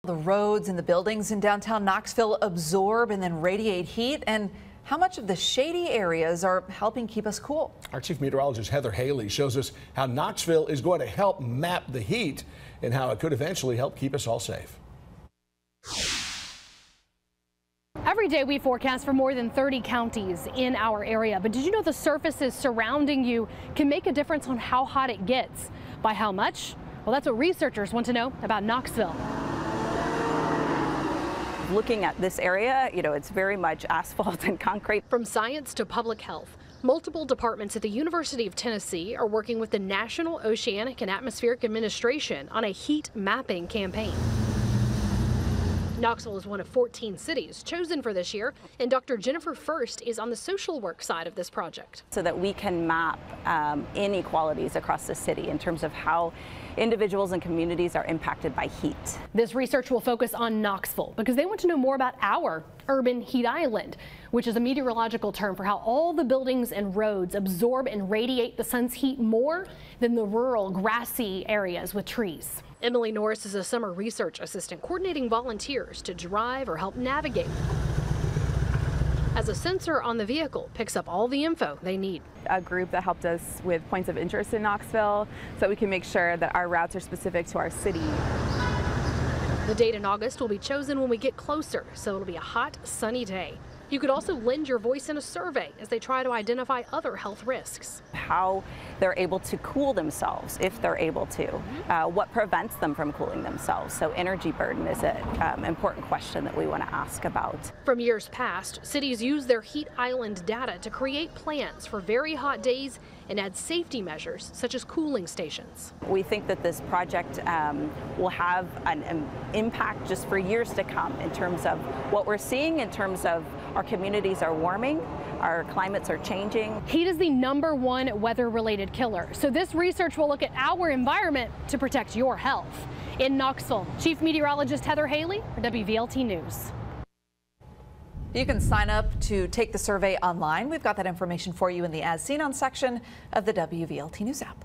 The roads and the buildings in downtown Knoxville absorb and then radiate heat, and how much of the shady areas are helping keep us cool. Our chief meteorologist Heather Haley shows us how Knoxville is going to help map the heat and how it could eventually help keep us all safe. Every day we forecast for more than 30 counties in our area. But did you know the surfaces surrounding you can make a difference on how hot it gets? By how much? Well, that's what researchers want to know about Knoxville. Looking at this area, it's very much asphalt and concrete. From science to public health, multiple departments at the University of Tennessee are working with the National Oceanic and Atmospheric Administration on a heat mapping campaign. Knoxville is one of 14 cities chosen for this year, and Dr. Jennifer First is on the social work side of this project. So that we can map inequalities across the city in terms of how individuals and communities are impacted by heat. This research will focus on Knoxville because they want to know more about our urban heat island, which is a meteorological term for how all the buildings and roads absorb and radiate the sun's heat more than the rural grassy areas with trees. Emily Norris is a summer research assistant coordinating volunteers to drive or help navigate, as a sensor on the vehicle picks up all the info they need. A group that helped us with points of interest in Knoxville so that we can make sure that our routes are specific to our city. The date in August will be chosen when we get closer, so it'll be a hot, sunny day. You could also lend your voice in a survey as they try to identify other health risks. How they're able to cool themselves, if they're able to. What prevents them from cooling themselves? So energy burden is an important question that we want to ask about. From years past, cities use their heat island data to create plans for very hot days and add safety measures such as cooling stations. We think that this project will have an impact just for years to come in terms of what we're seeing, in terms of our communities are warming, our climates are changing. Heat is the #1 weather-related killer, so this research will look at our environment to protect your health. In Knoxville, Chief Meteorologist Heather Haley for WVLT News. You can sign up to take the survey online. We've got that information for you in the As Seen On section of the WVLT News app.